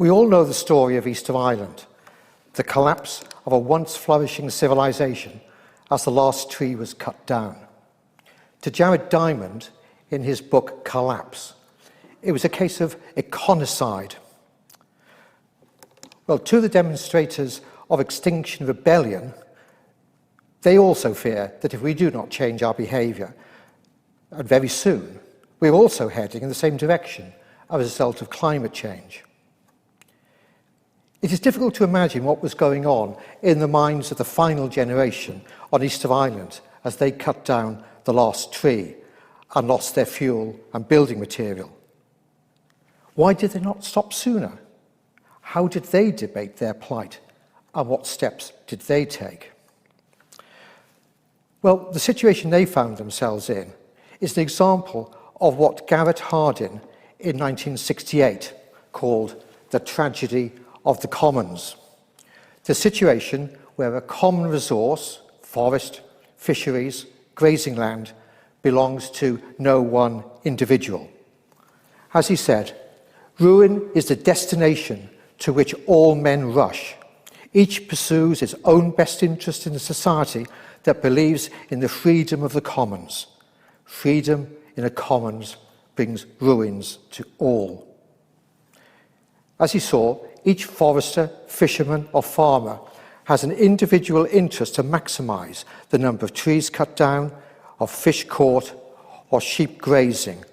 We all know the story of Easter Island, the collapse of a once flourishing civilization as the last tree was cut down. To Jared Diamond, in his book Collapse, it was a case of econicide. Well, to the demonstrators of Extinction Rebellion, they also fear that if we do not change our behaviour, and very soon, we're also heading in the same direction as a result of climate change. It is difficult to imagine what was going on in the minds of the final generation on Easter Island as they cut down the last tree and lost their fuel and building material. Why did they not stop sooner? How did they debate their plight, and what steps did they take? Well, the situation they found themselves in is an example of what Garrett Hardin in 1968 called the tragedy of the commons. The situation where a common resource, forest, fisheries, grazing land, belongs to no one individual. As he said, ruin is the destination to which all men rush. Each pursues his own best interest in a society that believes in the freedom of the commons. Freedom in a commons brings ruins to all. As he saw, each forester, fisherman or farmer has an individual interest to maximise the number of trees cut down, of fish caught or sheep grazing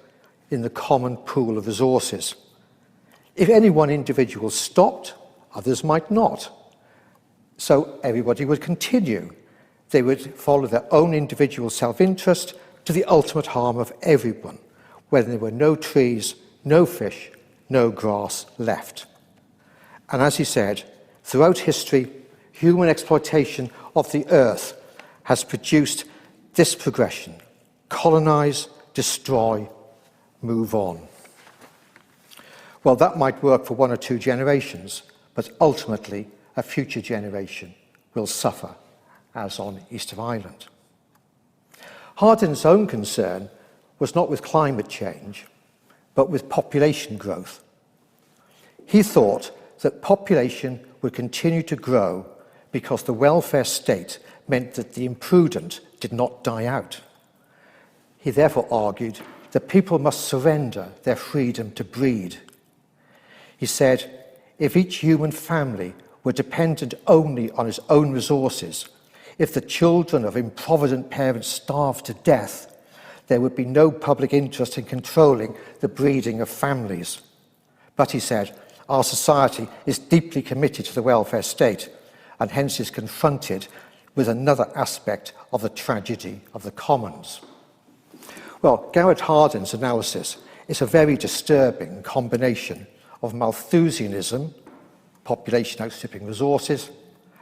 in the common pool of resources. If any one individual stopped, others might not. So everybody would continue. They would follow their own individual self-interest to the ultimate harm of everyone, when there were no trees, no fish, no grass left. And as he said, throughout history, human exploitation of the earth has produced this progression: colonize, destroy, move on. Well, that might work for 1 or 2 generations, but ultimately a future generation will suffer, as on Easter Island. Hardin's own concern was not with climate change, but with population growth. He thought that population would continue to grow because the welfare state meant that the imprudent did not die out. He therefore argued that people must surrender their freedom to breed. He said, if each human family were dependent only on its own resources, if the children of improvident parents starved to death, there would be no public interest in controlling the breeding of families. But he said, our society is deeply committed to the welfare state and hence is confronted with another aspect of the tragedy of the commons. Well, Garrett Hardin's analysis is a very disturbing combination of Malthusianism, population outstripping resources,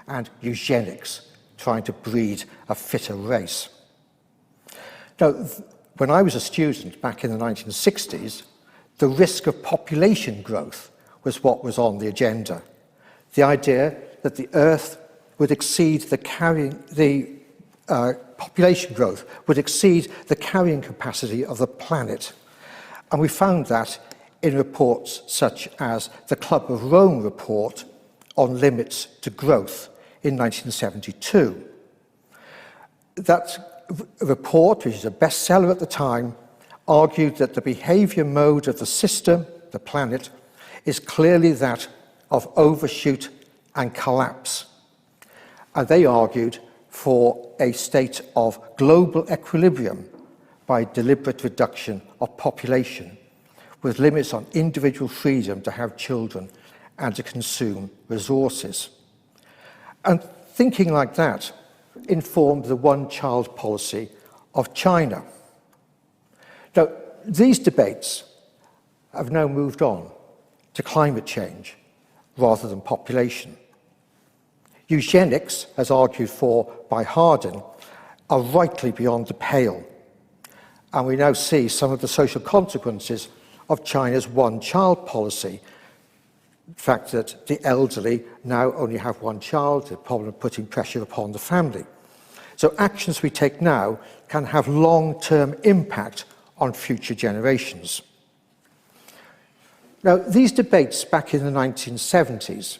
and eugenics, trying to breed a fitter race. Now, when I was a student back in the 1960s, the risk of population growth was what was on the agenda. The idea that the Earth would exceed population growth would exceed the carrying capacity of the planet. And we found that in reports such as the Club of Rome report on limits to growth in 1972. That report, which is a bestseller at the time, argued that the behaviour mode of the system, the planet, is clearly that of overshoot and collapse. And they argued for a state of global equilibrium by deliberate reduction of population, with limits on individual freedom to have children and to consume resources. And thinking like that informed the one-child policy of China. Now, these debates have now moved on to climate change rather than population. Eugenics, as argued for by Hardin, are rightly beyond the pale, and we now see some of the social consequences of China's one-child policy. The fact that the elderly now only have one child, the problem of putting pressure upon the family. So actions we take now can have long-term impact on future generations. Now, these debates back in the 1970s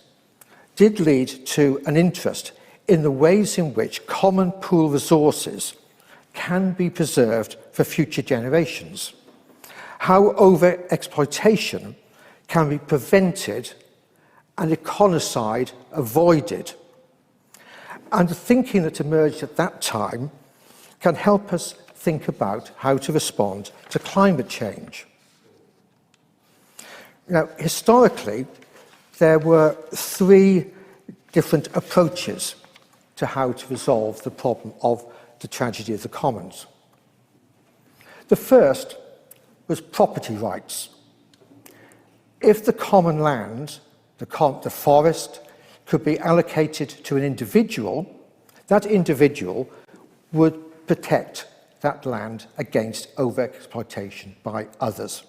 did lead to an interest in the ways in which common pool resources can be preserved for future generations, how over-exploitation can be prevented and economicide avoided. And the thinking that emerged at that time can help us think about how to respond to climate change. Now, historically, there were three different approaches to how to resolve the problem of the tragedy of the commons. The first was property rights. If the common land, the forest, could be allocated to an individual, that individual would protect that land against over-exploitation by others.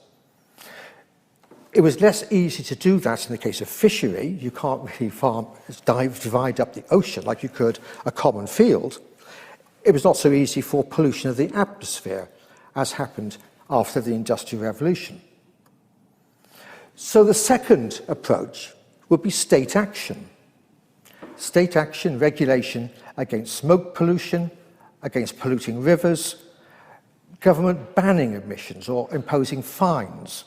It was less easy to do that in the case of fishery. You can't really divide up the ocean like you could a common field. It was not so easy for pollution of the atmosphere, as happened after the Industrial Revolution. So the second approach would be state action. State action, regulation against smoke pollution, against polluting rivers, government banning emissions or imposing fines.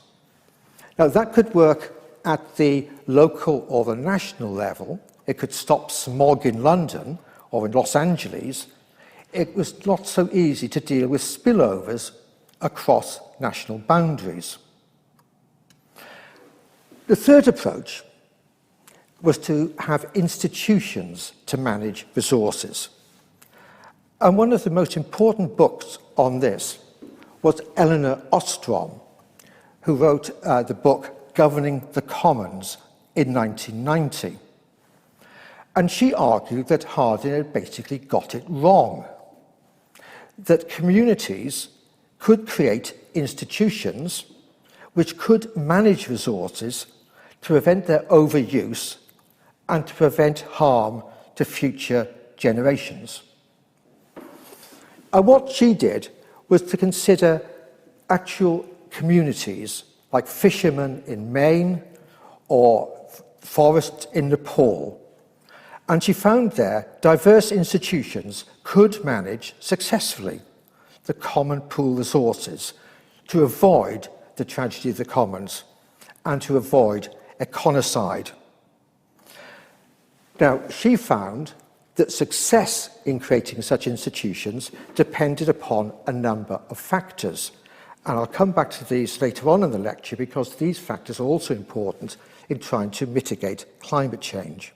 Now, that could work at the local or the national level. It could stop smog in London or in Los Angeles. It was not so easy to deal with spillovers across national boundaries. The third approach was to have institutions to manage resources. And one of the most important books on this was Elinor Ostrom, who wrote the book Governing the Commons in 1990. And she argued that Harding had basically got it wrong, that communities could create institutions which could manage resources to prevent their overuse and to prevent harm to future generations. And what she did was to consider actual communities like fishermen in Maine or forests in Nepal. And she found there diverse institutions could manage successfully the common pool resources to avoid the tragedy of the commons and to avoid economicide. Now, she found that success in creating such institutions depended upon a number of factors. And I'll come back to these later on in the lecture because these factors are also important in trying to mitigate climate change.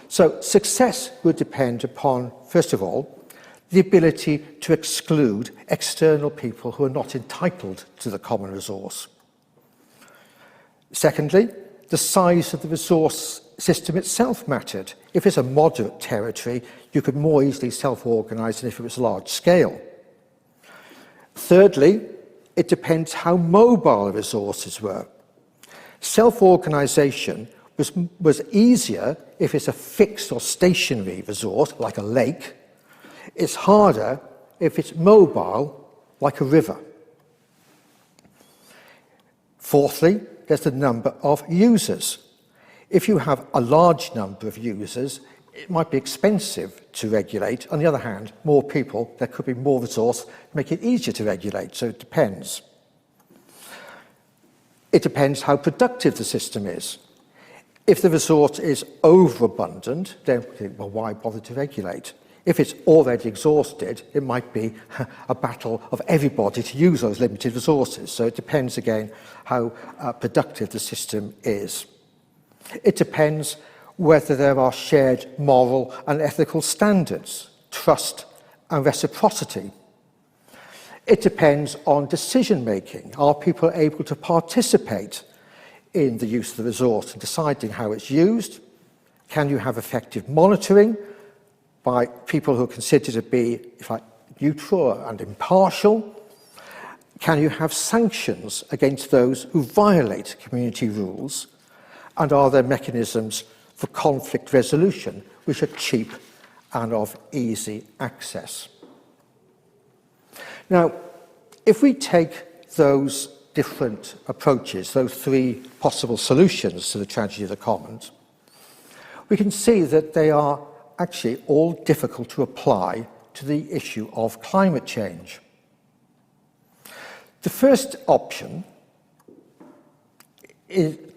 So success would depend upon, first of all, the ability to exclude external people who are not entitled to the common resource. Secondly, the size of the resource system itself mattered. If it's a moderate territory, you could more easily self-organise than if it was large scale. Thirdly, it depends how mobile the resources were. Self-organisation was easier if it's a fixed or stationary resource, like a lake. It's harder if it's mobile, like a river. Fourthly, there's the number of users. If you have a large number of users, it might be expensive to regulate. On the other hand, more people, there could be more resource, make it easier to regulate, so it depends. It depends how productive the system is. If the resource is overabundant, then well, why bother to regulate? If it's already exhausted, it might be a battle of everybody to use those limited resources. So it depends again how productive the system is. It depends whether there are shared moral and ethical standards, trust and reciprocity. It depends on decision-making. Are people able to participate in the use of the resource and deciding how it's used? Can you have effective monitoring by people who are considered to be, if like, neutral and impartial? Can you have sanctions against those who violate community rules? And are there mechanisms for conflict resolution which are cheap and of easy access? Now, if we take those different approaches, those three possible solutions to the tragedy of the commons, we can see that they are actually all difficult to apply to the issue of climate change. The first option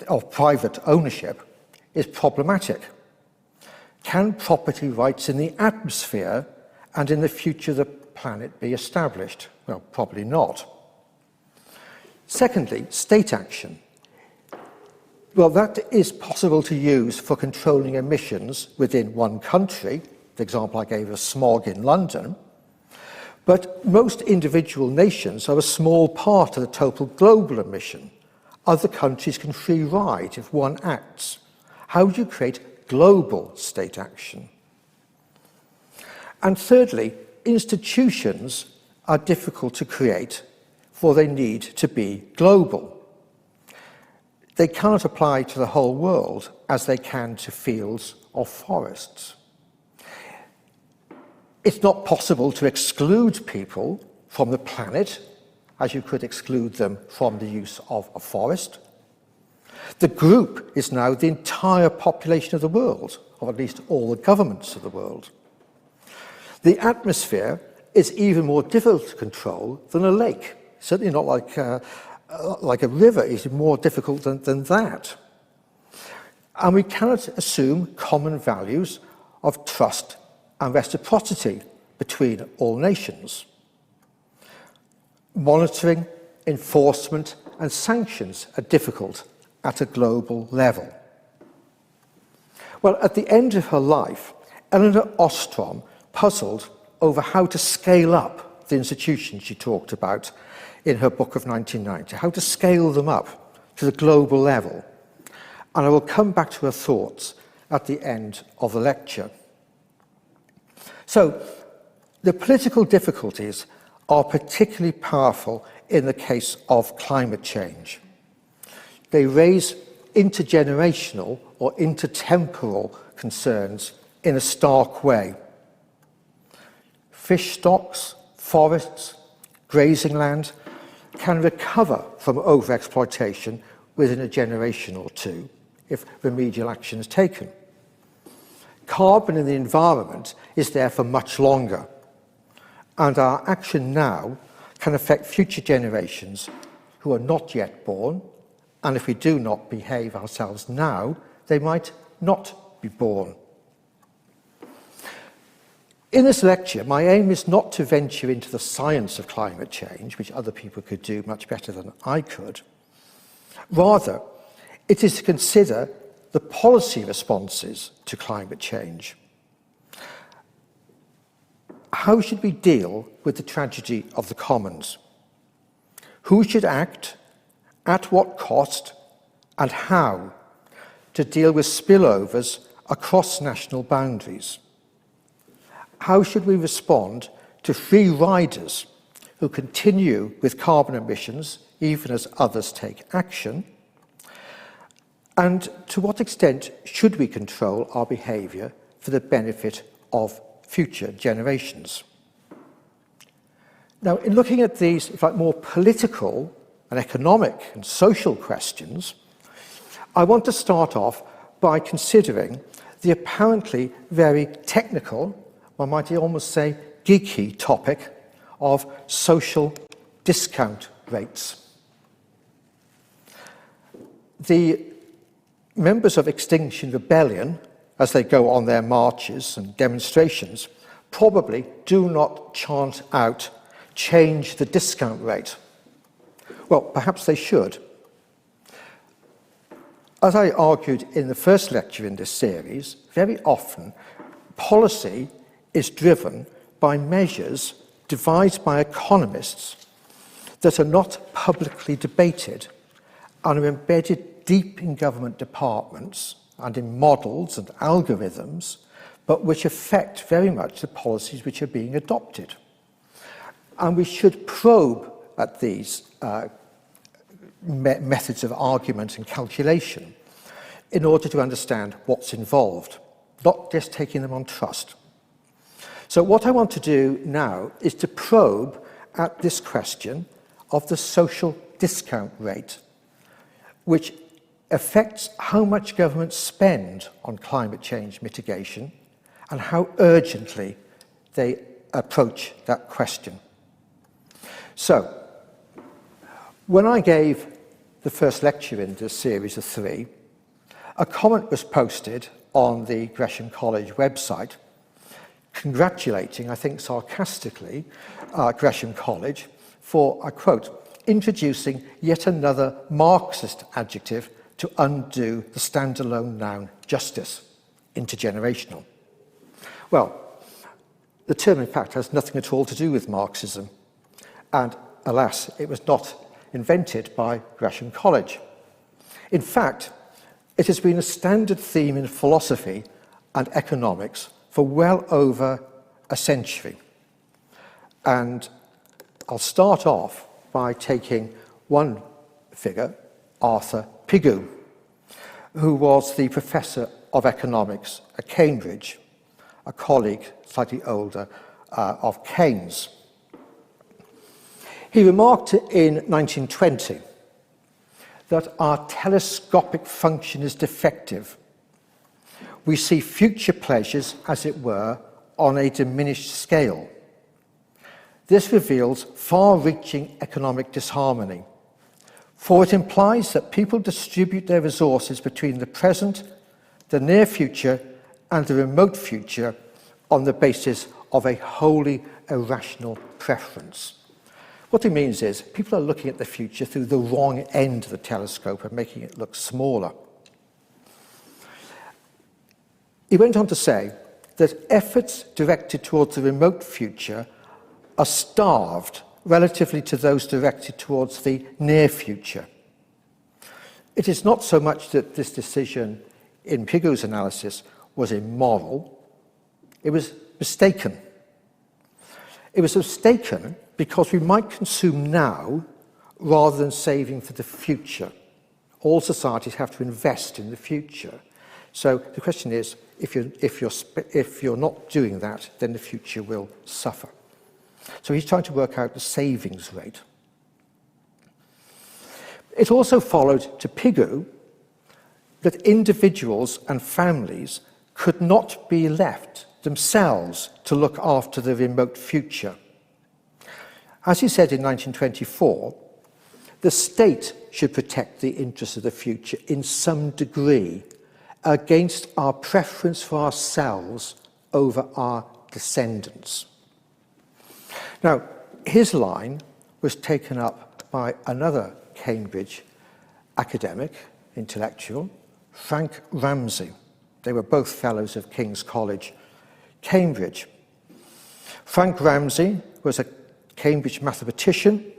of private ownership is problematic. Can property rights in the atmosphere and in the future of the planet be established? Well, probably not. Secondly, state action. Well, that is possible to use for controlling emissions within one country. The example I gave of smog in London. But most individual nations are a small part of the total global emission. Other countries can free ride if one acts. How do you create global state action? And thirdly, institutions are difficult to create, for they need to be global. They cannot apply to the whole world as they can to fields or forests. It's not possible to exclude people from the planet as you could exclude them from the use of a forest. The group is now the entire population of the world, or at least all the governments of the world. The atmosphere is even more difficult to control than a lake. Certainly not like a river is more difficult than that. And we cannot assume common values of trust and reciprocity between all nations. Monitoring, enforcement and sanctions are difficult at a global level. Well, at the end of her life, Elinor Ostrom puzzled over how to scale up the institutions she talked about in her book of 1990, how to scale them up to the global level. And I will come back to her thoughts at the end of the lecture. So, the political difficulties are particularly powerful in the case of climate change. They raise intergenerational or intertemporal concerns in a stark way. Fish stocks, forests, grazing land can recover from over-exploitation within a generation or two if remedial action is taken. Carbon in the environment is there for much longer, and our action now can affect future generations who are not yet born, and if we do not behave ourselves now, they might not be born. In this lecture, my aim is not to venture into the science of climate change, which other people could do much better than I could. Rather, it is to consider the policy responses to climate change. How should we deal with the tragedy of the commons? Who should act, at what cost, and how to deal with spillovers across national boundaries? How should we respond to free riders who continue with carbon emissions even as others take action? And to what extent should we control our behaviour for the benefit of future generations? Now, in looking at these, if like, more political and economic and social questions, I want to start off by considering the apparently very technical, one might almost say geeky topic of social discount rates. The members of Extinction Rebellion, as they go on their marches and demonstrations, probably do not chant out, "Change the discount rate." Well, perhaps they should. As I argued in the first lecture in this series, very often policy is driven by measures devised by economists that are not publicly debated and are embedded deep in government departments and in models and algorithms, but which affect very much the policies which are being adopted. And we should probe at these methods of argument and calculation in order to understand what's involved, not just taking them on trust. So what I want to do now is to probe at this question of the social discount rate, which affects how much governments spend on climate change mitigation and how urgently they approach that question. So, when I gave the first lecture in this series of 3, a comment was posted on the Gresham College website congratulating, I think sarcastically, Gresham College for, I quote, introducing yet another Marxist adjective to undo the standalone noun justice, intergenerational. Well, the term in fact has nothing at all to do with Marxism, and alas, it was not invented by Gresham College. In fact, it has been a standard theme in philosophy and economics for well over a century. And I'll start off by taking one figure, Arthur Pigou, who was the professor of economics at Cambridge, a colleague, slightly older, of Keynes. He remarked in 1920 that our telescopic function is defective. We see future pleasures, as it were, on a diminished scale. This reveals far-reaching economic disharmony, for it implies that people distribute their resources between the present, the near future, and the remote future on the basis of a wholly irrational preference. What he means is people are looking at the future through the wrong end of the telescope and making it look smaller. He went on to say that efforts directed towards the remote future are starved relatively to those directed towards the near future. It is not so much that this decision in Pigou's analysis was immoral, it was mistaken. It was mistaken because we might consume now rather than saving for the future. All societies have to invest in the future. So the question is, if you're not doing that, then the future will suffer. So he's trying to work out the savings rate. It also followed to Pigou that individuals and families could not be left themselves to look after the remote future. As he said in 1924, the state should protect the interests of the future in some degree against our preference for ourselves over our descendants. Now, his line was taken up by another Cambridge academic, intellectual, Frank Ramsey. They were both fellows of King's College, Cambridge. Frank Ramsey was a Cambridge mathematician,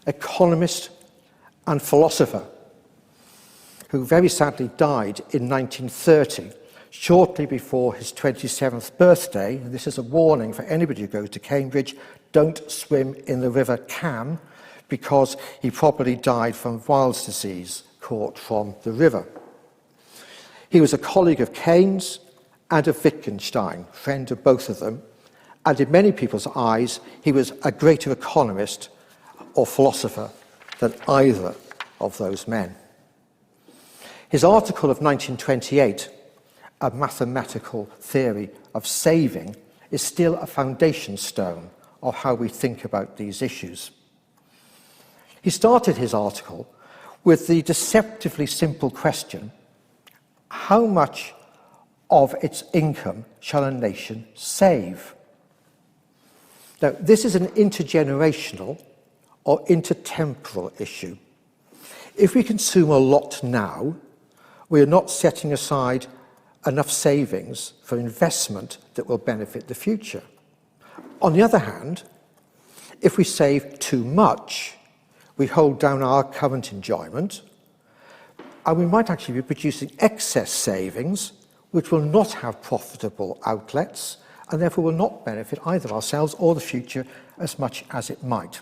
economist, and philosopher who very sadly died in 1930, shortly before his 27th birthday. And this is a warning for anybody who goes to Cambridge: don't swim in the River Cam, because he probably died from Weil's disease caught from the river. He was a colleague of Keynes and of Wittgenstein, friend of both of them, and in many people's eyes, he was a greater economist or philosopher than either of those men. His article of 1928, A Mathematical Theory of Saving, is still a foundation stone of how we think about these issues. He started his article with the deceptively simple question: how much of its income shall a nation save? Now, this is an intergenerational or intertemporal issue. If we consume a lot now, we are not setting aside enough savings for investment that will benefit the future. On the other hand, if we save too much, we hold down our current enjoyment, and we might actually be producing excess savings which will not have profitable outlets and therefore will not benefit either ourselves or the future as much as it might.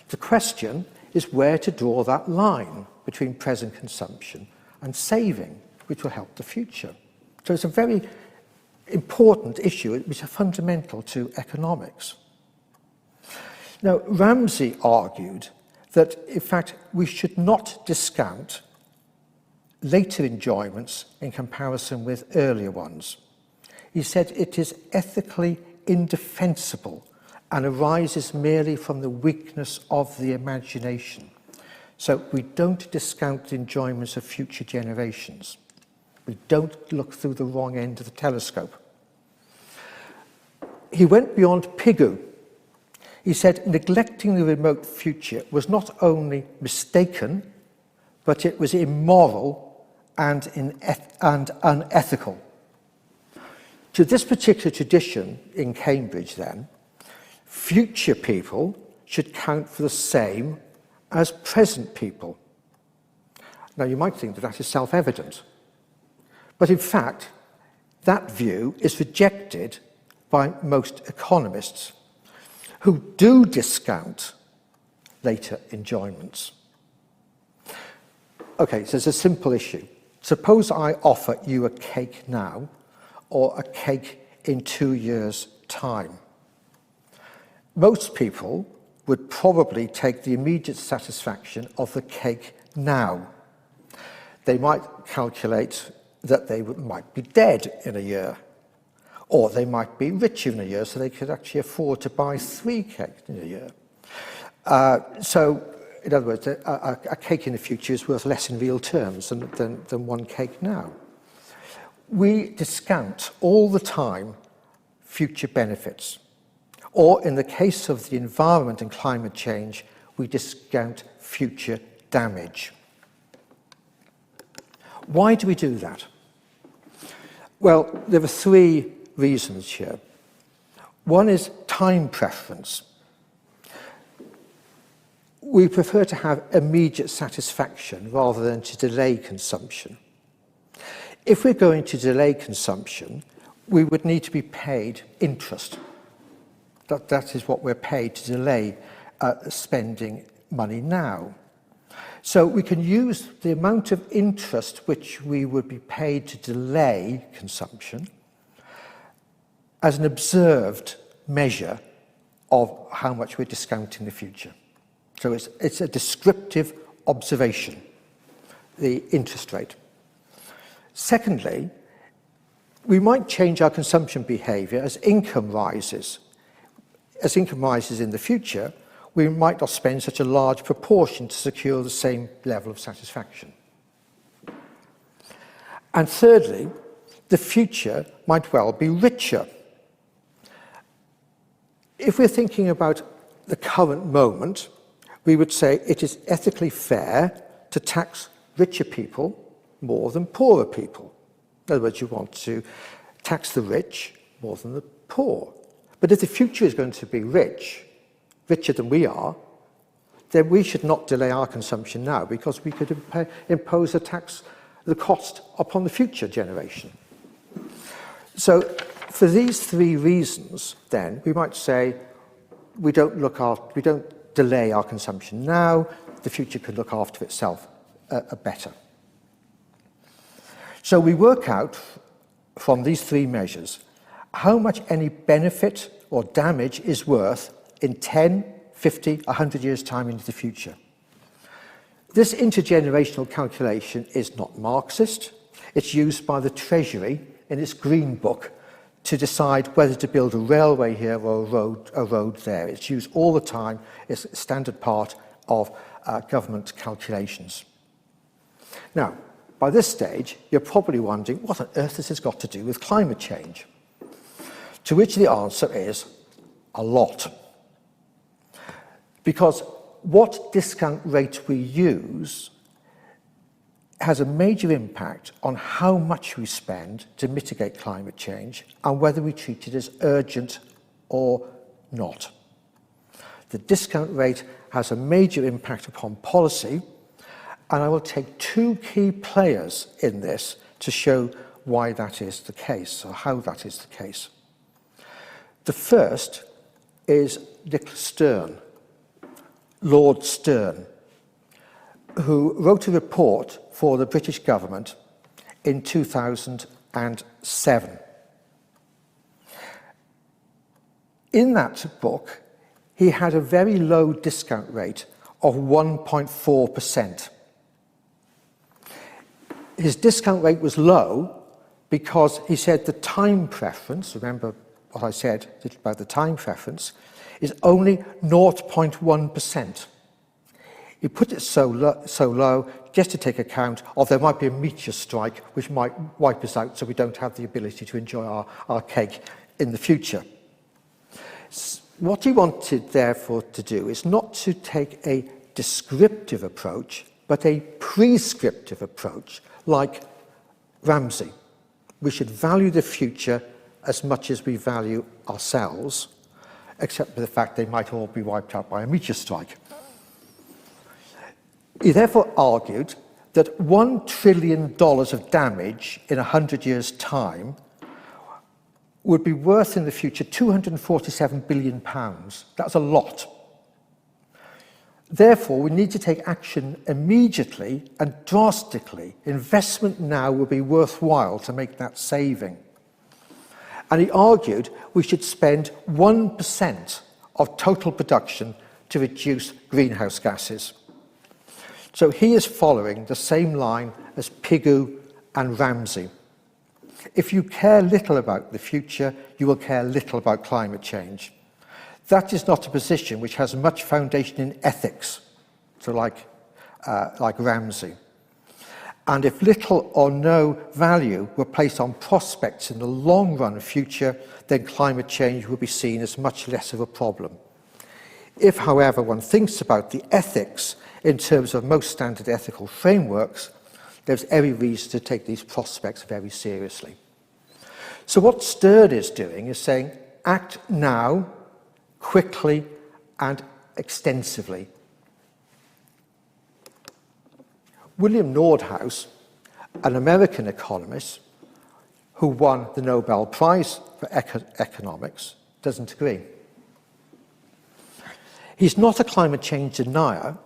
The question is where to draw that line between present consumption and saving, which will help the future. So it's a very important issue which is fundamental to economics. Now, Ramsey argued that, in fact, we should not discount later enjoyments in comparison with earlier ones. He said it is ethically indefensible and arises merely from the weakness of the imagination. So we don't discount the enjoyments of future generations. We don't look through the wrong end of the telescope. He went beyond Pigou. He said neglecting the remote future was not only mistaken, but it was immoral and unethical. To this particular tradition in Cambridge, then, future people should count for the same as present people. Now, you might think that that is self-evident, but in fact, that view is rejected by most economists who do discount later enjoyments. Okay, so it's a simple issue. Suppose I offer you a cake now or a cake in 2 years' time. Most people would probably take the immediate satisfaction of the cake now. They might calculate that they might be dead in a year, or they might be richer in a year, so they could actually afford to buy 3 cakes in a year. So, in other words, a cake in the future is worth less in real terms than 1 cake now. We discount all the time future benefits. Or in the case of the environment and climate change, we discount future damage. Why do we do that? Well, there are 3 reasons here. One is time preference. We prefer to have immediate satisfaction rather than to delay consumption. If we're going to delay consumption, we would need to be paid interest. That is what we're paid to delay spending money now. So we can use the amount of interest which we would be paid to delay consumption as an observed measure of how much we're discounting the future. So it's a descriptive observation, the interest rate. Secondly, we might change our consumption behaviour as income rises. As income rises in the future, we might not spend such a large proportion to secure the same level of satisfaction. And thirdly, the future might well be richer. If we're thinking about the current moment, we would say it is ethically fair to tax richer people more than poorer people. In other words, you want to tax the rich more than the poor. But if the future is going to be richer than we are, then we should not delay our consumption now, because we could impose a tax, the cost, upon the future generation. So for these 3 reasons, then, we might say we don't delay our consumption now, the future could look after itself better. So we work out from these 3 measures how much any benefit or damage is worth in 10, 50, 100 years' time into the future. This intergenerational calculation is not Marxist. It's used by the Treasury in its Green Book to decide whether to build a railway here or a road there. It's used all the time. It's a standard part of government calculations. Now, by this stage, you're probably wondering, what on earth has this got to do with climate change? To which the answer is a lot. Because what discount rate we use has a major impact on how much we spend to mitigate climate change and whether we treat it as urgent or not. The discount rate has a major impact upon policy, and I will take 2 key players in this to show why that is the case, or how that is the case. The first is Nicholas Stern, Lord Stern, who wrote a report for the British government in 2007. In that book, he had a very low discount rate of 1.4%. His discount rate was low because he said the time preference, remember what I said about the time preference, is only 0.1%. He put it so low just to take account of there might be a meteor strike which might wipe us out so we don't have the ability to enjoy our cake in the future. What he wanted, therefore, to do is not to take a descriptive approach, but a prescriptive approach, like Ramsay. We should value the future as much as we value ourselves, except for the fact they might all be wiped out by a meteor strike. He therefore argued that $1 trillion of damage in 100 years' time would be worth in the future £247 billion. That's a lot. Therefore, we need to take action immediately and drastically. Investment now will be worthwhile to make that saving. And he argued we should spend 1% of total production to reduce greenhouse gases. So he is following the same line as Pigou and Ramsay. If you care little about the future, you will care little about climate change. That is not a position which has much foundation in ethics, so like Ramsay. And if little or no value were placed on prospects in the long-run future, then climate change will be seen as much less of a problem. If, however, one thinks about the ethics in terms of most standard ethical frameworks, there's every reason to take these prospects very seriously. So what Stern is doing is saying, act now, quickly and extensively. William Nordhaus, an American economist who won the Nobel Prize for economics, doesn't agree. He's not a climate change denier,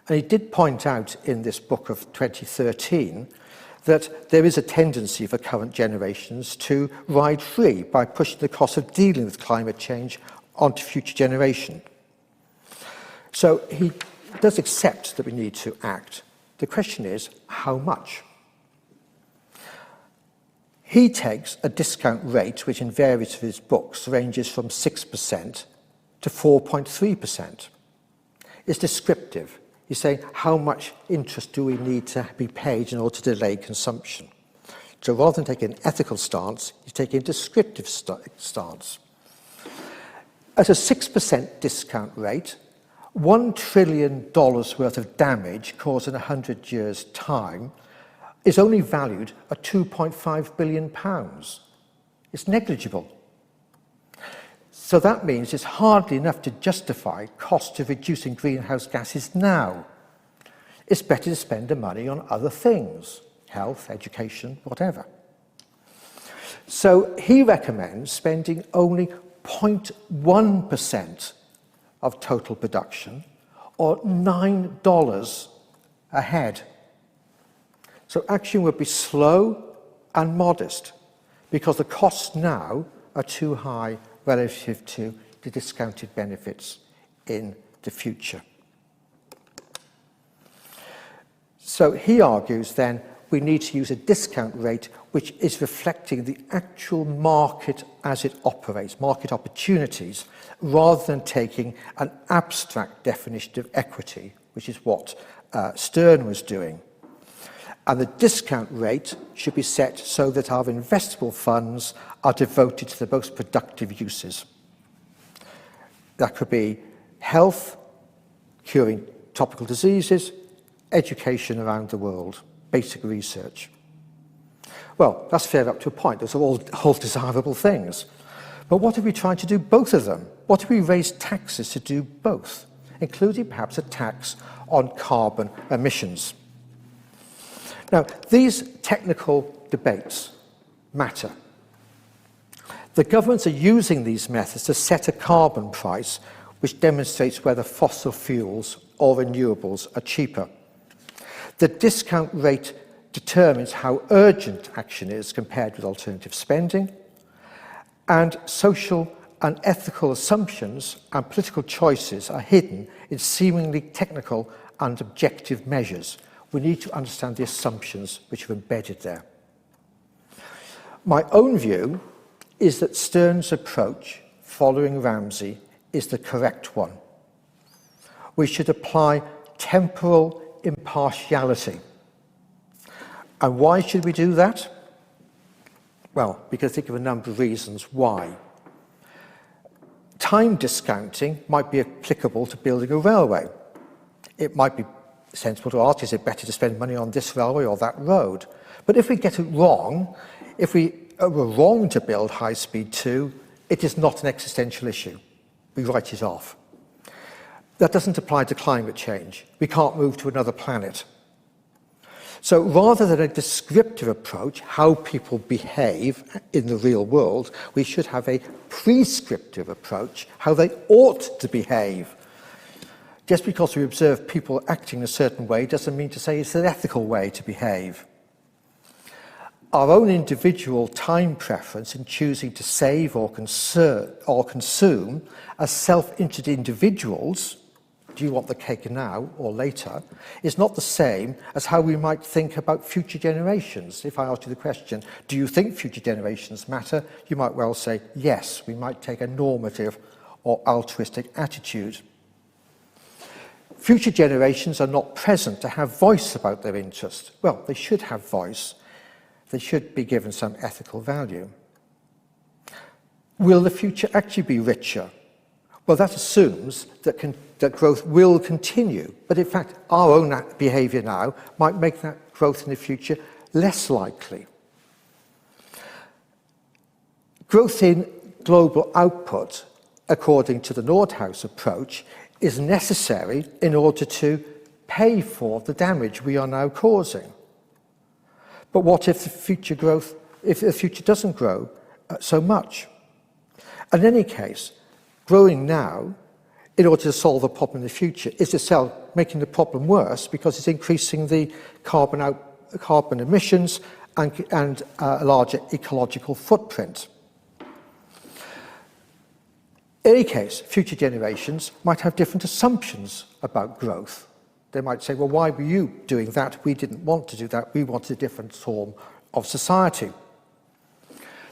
and he did point out in this book of 2013 that there is a tendency for current generations to ride free by pushing the cost of dealing with climate change onto future generations. So he does accept that we need to act. The question is, how much? He takes a discount rate which in various of his books ranges from 6% to 4.3%. It's descriptive. He's saying, how much interest do we need to be paid in order to delay consumption? So rather than taking an ethical stance, he's taking a descriptive stance. At a 6% discount rate, $1 trillion worth of damage caused in 100 years' time is only valued at £2.5 billion. It's negligible. So that means it's hardly enough to justify costs of reducing greenhouse gases now. It's better to spend the money on other things, health, education, whatever. So he recommends spending only 0.1% of total production, or $9 a head. So action would be slow and modest, because the costs now are too high relative to the discounted benefits in the future. So he argues then we need to use a discount rate which is reflecting the actual market as it operates, market opportunities, rather than taking an abstract definition of equity, which is what Stern was doing. And the discount rate should be set so that our investable funds are devoted to the most productive uses. That could be health, curing tropical diseases, education around the world, basic research. Well, that's fair up to a point. Those are all desirable things. But what if we tried to do both of them? What if we raised taxes to do both, including perhaps a tax on carbon emissions? Now, these technical debates matter. The governments are using these methods to set a carbon price which demonstrates whether fossil fuels or renewables are cheaper. The discount rate determines how urgent action is compared with alternative spending, and social and ethical assumptions and political choices are hidden in seemingly technical and objective measures. We need to understand the assumptions which are embedded there. My own view is that Stern's approach, following Ramsay, is the correct one. We should apply temporal impartiality. And why should we do that? Well, because I think of a number of reasons why. Time discounting might be applicable to building a railway. It might be sensible to ask, is it better to spend money on this railway or that road? But if we get it wrong, if we were wrong to build High Speed 2, it is not an existential issue. We write it off. That doesn't apply to climate change. We can't move to another planet. So rather than a descriptive approach, how people behave in the real world, we should have a prescriptive approach, how they ought to behave. Just because we observe people acting a certain way doesn't mean to say it's an ethical way to behave. Our own individual time preference in choosing to save or consume as self-interested individuals, do you want the cake now or later, is not the same as how we might think about future generations. If I ask you the question, do you think future generations matter? You might well say, yes, we might take a normative or altruistic attitude. Future generations are not present to have voice about their interest. Well, they should have voice. They should be given some ethical value. Will the future actually be richer? Well, that assumes that growth will continue. But in fact, our own behaviour now might make that growth in the future less likely. Growth in global output, according to the Nordhaus approach, is necessary in order to pay for the damage we are now causing. But what if the future doesn't grow so much? In any case, growing now, in order to solve the problem in the future, is itself making the problem worse because it's increasing the carbon emissions and a larger ecological footprint. In any case, future generations might have different assumptions about growth. They might say, well, why were you doing that? We didn't want to do that. We wanted a different form of society.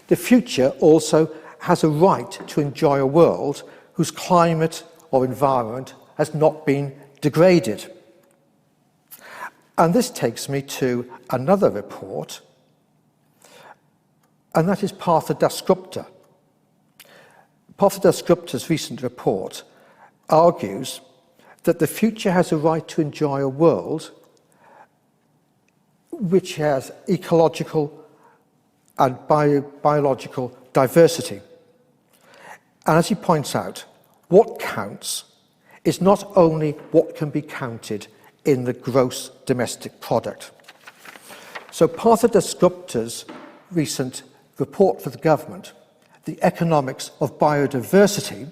The future also has a right to enjoy a world whose climate or environment has not been degraded. And this takes me to another report, and that is Partha Dasgupta. Partha Dasgupta's recent report argues that the future has a right to enjoy a world which has ecological and biological diversity. And as he points out, what counts is not only what can be counted in the gross domestic product. So Partha Dasgupta's recent report for the government, The Economics of Biodiversity,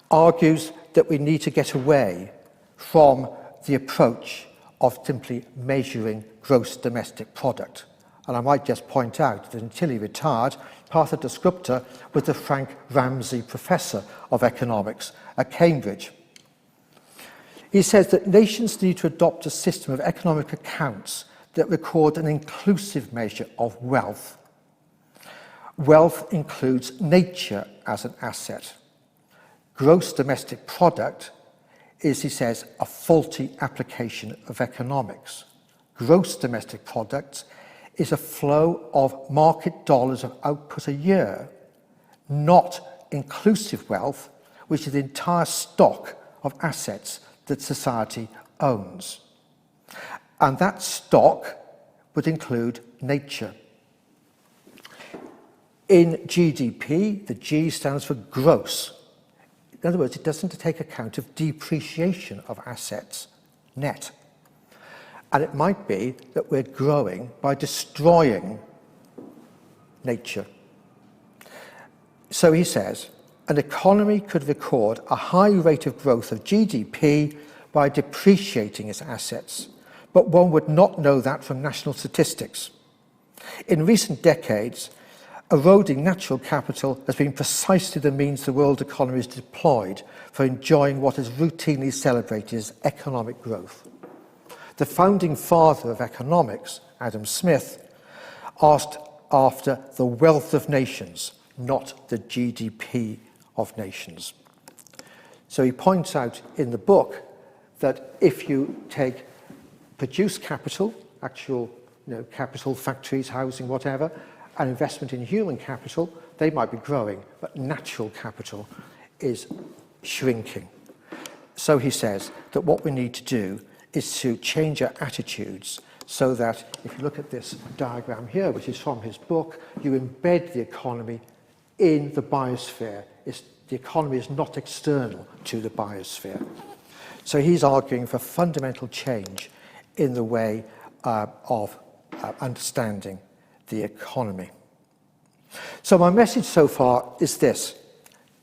argues that we need to get away from the approach of simply measuring gross domestic product. And I might just point out that until he retired, Partha Dasgupta was the Frank Ramsay Professor of Economics at Cambridge. He says that nations need to adopt a system of economic accounts that record an inclusive measure of wealth. Wealth includes nature as an asset. Gross domestic product is, he says, a faulty application of economics. Gross domestic product is a flow of market dollars of output a year, not inclusive wealth, which is the entire stock of assets that society owns. And that stock would include nature. In GDP, the G stands for gross. In other words, it doesn't take account of depreciation of assets, net. And it might be that we're growing by destroying nature. So he says, an economy could record a high rate of growth of GDP by depreciating its assets, but one would not know that from national statistics. In recent decades, eroding natural capital has been precisely the means the world economy has deployed for enjoying what is routinely celebrated as economic growth. The founding father of economics, Adam Smith, asked after the wealth of nations, not the GDP of nations. So he points out in the book that if you take produced capital, actual capital, factories, housing, whatever, and investment in human capital, they might be growing, but natural capital is shrinking. So he says that what we need to do is to change our attitudes so that, if you look at this diagram here, which is from his book, you embed the economy in the biosphere. The economy is not external to the biosphere. So he's arguing for fundamental change in the way of understanding the economy. So my message so far is this: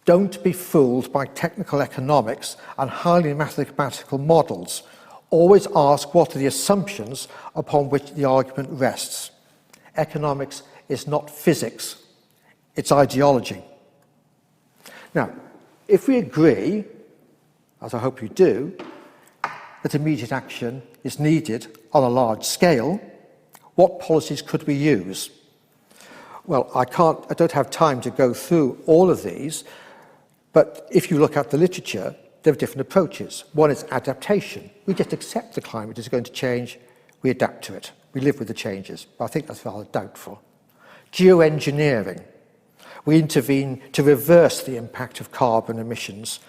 don't be fooled by technical economics and highly mathematical models. Always ask what are the assumptions upon which the argument rests. Economics is not physics, it's ideology. Now, if we agree, as I hope you do, that immediate action is needed on a large scale, what policies could we use? Well, I don't have time to go through all of these, but if you look at the literature, there are different approaches. One is adaptation. We just accept the climate is going to change, we adapt to it. We live with the changes, but I think that's rather doubtful. Geoengineering. We intervene to reverse the impact of carbon emissions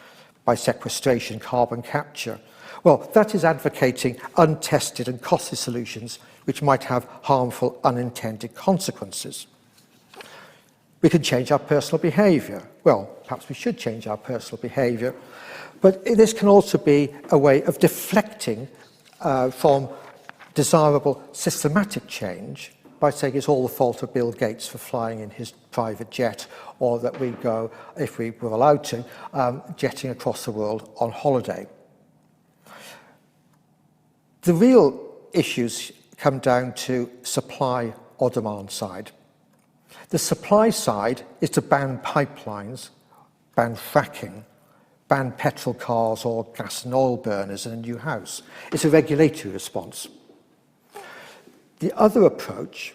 by sequestration, carbon capture. Well, that is advocating untested and costly solutions which might have harmful unintended consequences. We can change our personal behaviour. Well, perhaps we should change our personal behaviour, but this can also be a way of deflecting from desirable systematic change by saying it's all the fault of Bill Gates for flying in his private jet, or that we go, if we were allowed to, jetting across the world on holiday. The real issues come down to supply or demand side. The supply side is to ban pipelines, ban fracking, ban petrol cars or gas and oil burners in a new house. It's a regulatory response. The other approach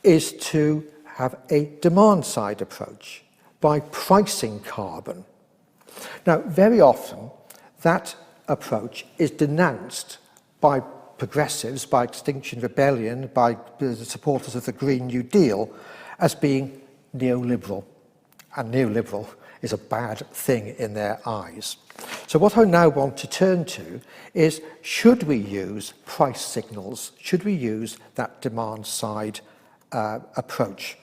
is to have a demand-side approach by pricing carbon. Now, very often, that approach is denounced by progressives, by Extinction Rebellion, by the supporters of the Green New Deal, as being neoliberal. And neoliberal is a bad thing in their eyes. So what I now want to turn to is, should we use price signals? Should we use that demand-side approach?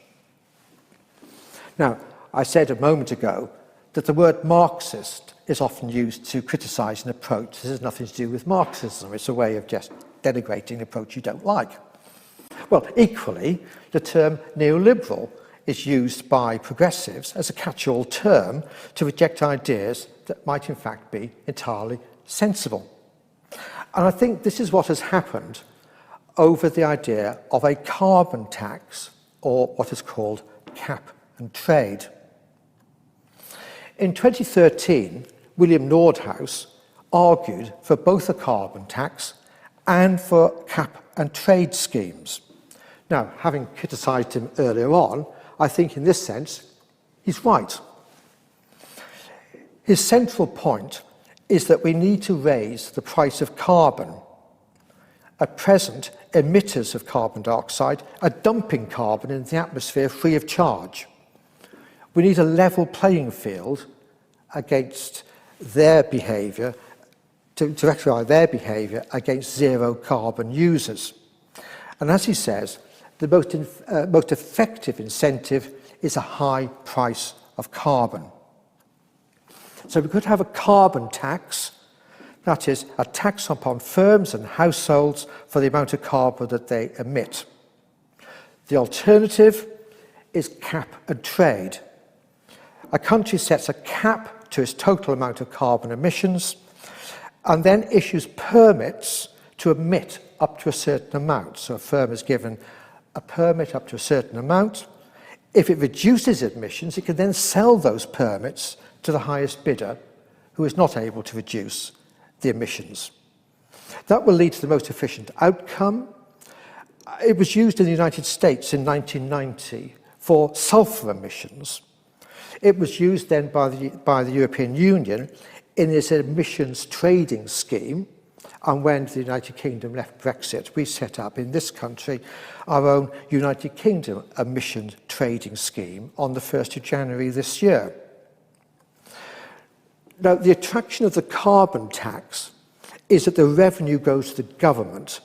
Now, I said a moment ago that the word Marxist is often used to criticise an approach. This has nothing to do with Marxism. It's a way of just denigrating an approach you don't like. Well, equally, the term neoliberal is used by progressives as a catch-all term to reject ideas that might in fact be entirely sensible. And I think this is what has happened over the idea of a carbon tax, or what is called cap and trade. In 2013, William Nordhaus argued for both a carbon tax and for cap and trade schemes. Now, having criticised him earlier on, I think in this sense, he's right. His central point is that we need to raise the price of carbon. At present, emitters of carbon dioxide are dumping carbon into the atmosphere free of charge. We need a level playing field against their behaviour, to rectify their behaviour against zero carbon users. And as he says, the most effective incentive is a high price of carbon. So we could have a carbon tax, that is, a tax upon firms and households for the amount of carbon that they emit. The alternative is cap and trade. A country sets a cap to its total amount of carbon emissions and then issues permits to emit up to a certain amount. So a firm is given a permit up to a certain amount. If it reduces emissions, it can then sell those permits to the highest bidder, who is not able to reduce the emissions. That will lead to the most efficient outcome. It was used in the United States in 1990 for sulfur emissions. It was used then by the European Union in its emissions trading scheme, and when the United Kingdom left Brexit, we set up in this country our own United Kingdom emissions trading scheme on the 1st of January this year. Now, the attraction of the carbon tax is that the revenue goes to the government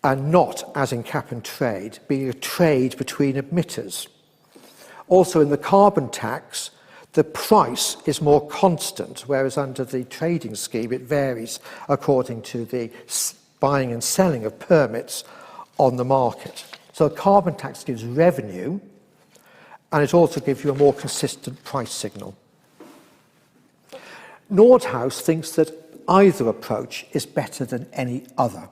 and not, as in cap and trade, being a trade between emitters. Also, in the carbon tax, the price is more constant, whereas under the trading scheme it varies according to the buying and selling of permits on the market. So a carbon tax gives revenue, and it also gives you a more consistent price signal. Nordhaus thinks that either approach is better than any other.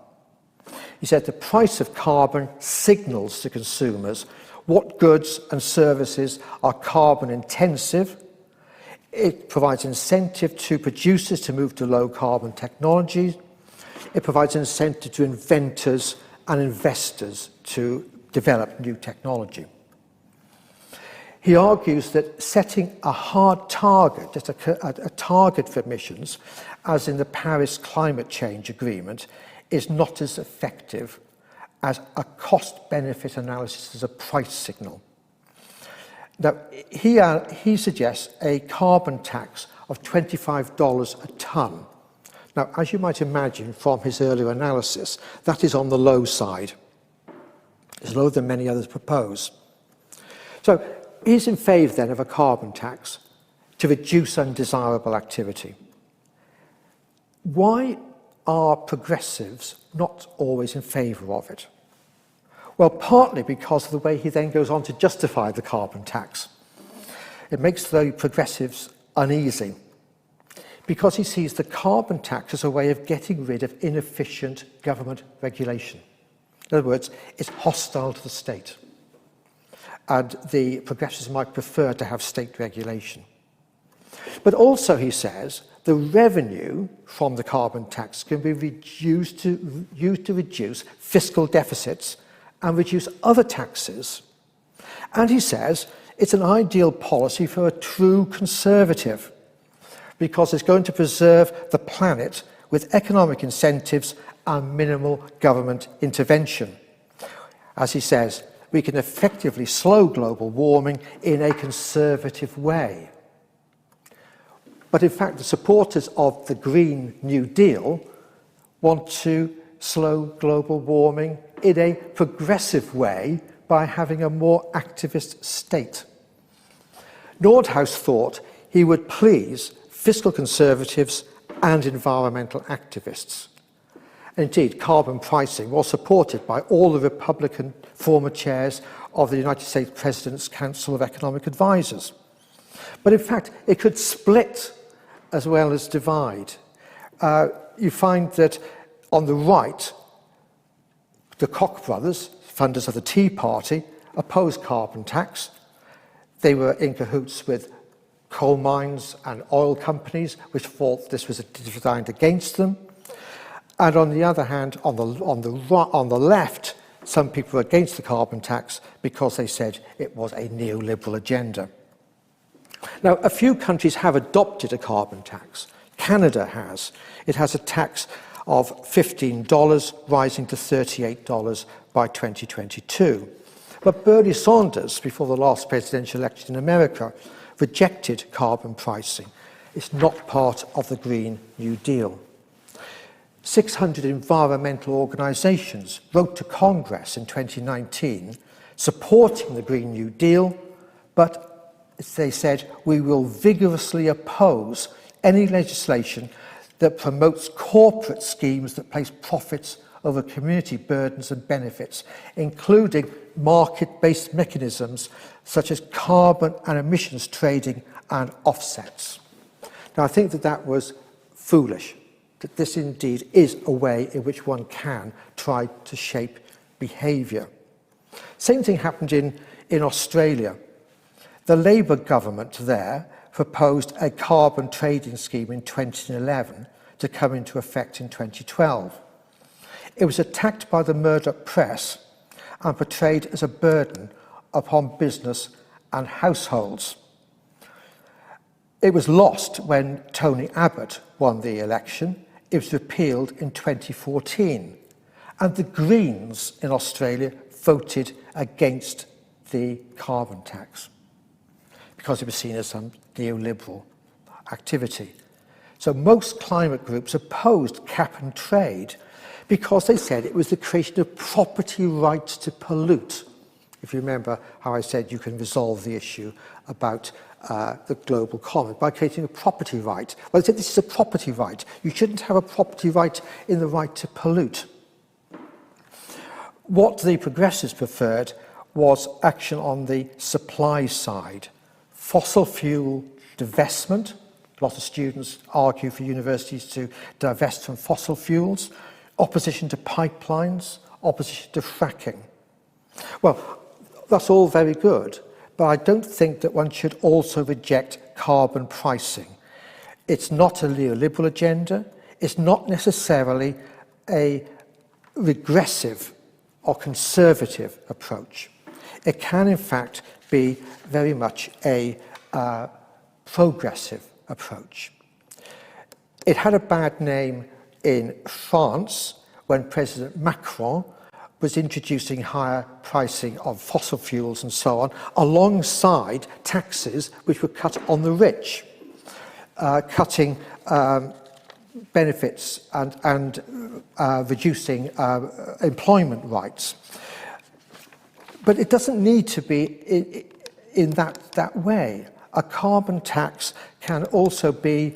He said the price of carbon signals to consumers what goods and services are carbon intensive. It provides incentive to producers to move to low carbon technologies. It provides incentive to inventors and investors to develop new technology. He argues that setting a hard target, just a target for emissions, as in the Paris Climate Change Agreement, is not as effective as a cost-benefit analysis as a price signal. Now, he suggests a carbon tax of $25 a tonne. Now, as you might imagine from his earlier analysis, that is on the low side. It's lower than many others propose. So, he's in favour then of a carbon tax to reduce undesirable activity. Why are progressives not always in favour of it? Well, partly because of the way he then goes on to justify the carbon tax. It makes the progressives uneasy, because he sees the carbon tax as a way of getting rid of inefficient government regulation. In other words, it's hostile to the state. And the progressives might prefer to have state regulation. But also, he says, the revenue from the carbon tax can be used to reduce fiscal deficits and reduce other taxes. And he says it's an ideal policy for a true conservative, because it's going to preserve the planet with economic incentives and minimal government intervention. As he says, we can effectively slow global warming in a conservative way. But in fact, the supporters of the Green New Deal want to slow global warming in a progressive way by having a more activist state. Nordhaus thought he would please fiscal conservatives and environmental activists. Indeed, carbon pricing was supported by all the Republican former chairs of the United States President's Council of Economic Advisors. But in fact, it could split as well as divide. You find that on the right, the Koch brothers, funders of the Tea Party, opposed carbon tax. They were in cahoots with coal mines and oil companies, which thought this was designed against them. And on the other hand, on the left, some people were against the carbon tax because they said it was a neoliberal agenda. Now, a few countries have adopted a carbon tax. Canada has. It has a tax of $15, rising to $38 by 2022. But Bernie Sanders, before the last presidential election in America, rejected carbon pricing. It's not part of the Green New Deal. 600 environmental organisations wrote to Congress in 2019 supporting the Green New Deal, but they said, we will vigorously oppose any legislation that promotes corporate schemes that place profits over community burdens and benefits, including market-based mechanisms such as carbon and emissions trading and offsets. Now, I think that was foolish, that this indeed is a way in which one can try to shape behaviour. Same thing happened in Australia. The Labour government there proposed a carbon trading scheme in 2011 to come into effect in 2012. It was attacked by the Murdoch press and portrayed as a burden upon business and households. It was lost when Tony Abbott won the election. It was repealed in 2014. And the Greens in Australia voted against the carbon tax because it was seen as some neoliberal activity. So most climate groups opposed cap and trade because they said it was the creation of property rights to pollute. If you remember how I said you can resolve the issue about the global commons by creating a property right. Well, they said this is a property right. You shouldn't have a property right in the right to pollute. What the progressives preferred was action on the supply side. Fossil fuel divestment. A lot of students argue for universities to divest from fossil fuels. Opposition to pipelines. Opposition to fracking. Well, that's all very good, but I don't think that one should also reject carbon pricing. It's not a neoliberal agenda. It's not necessarily a regressive or conservative approach. It can, in fact, be very much a progressive approach. It had a bad name in France when President Macron was introducing higher pricing of fossil fuels and so on, alongside taxes which were cut on the rich, cutting benefits and reducing employment rights. But it doesn't need to be in that way. A carbon tax can also be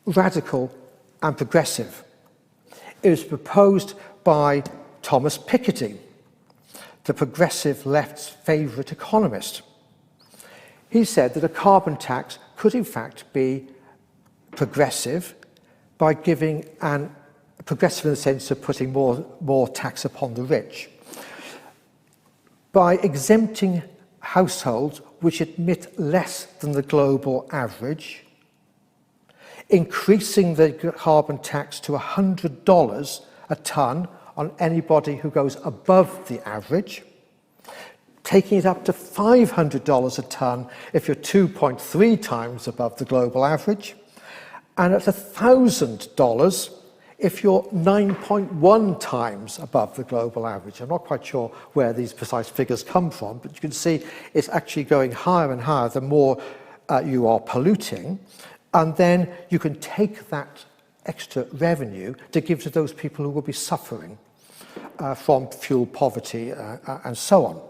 radical and progressive. It was proposed by Thomas Piketty, the progressive left's favourite economist. He said that a carbon tax could in fact be progressive by giving progressive in the sense of putting more tax upon the rich, by exempting households which emit less than the global average, increasing the carbon tax to $100 a tonne on anybody who goes above the average, taking it up to $500 a tonne if you're 2.3 times above the global average, and at $1,000 if you're 9.1 times above the global average. I'm not quite sure where these precise figures come from, but you can see it's actually going higher and higher the more you are polluting, and then you can take that extra revenue to give to those people who will be suffering from fuel poverty and so on.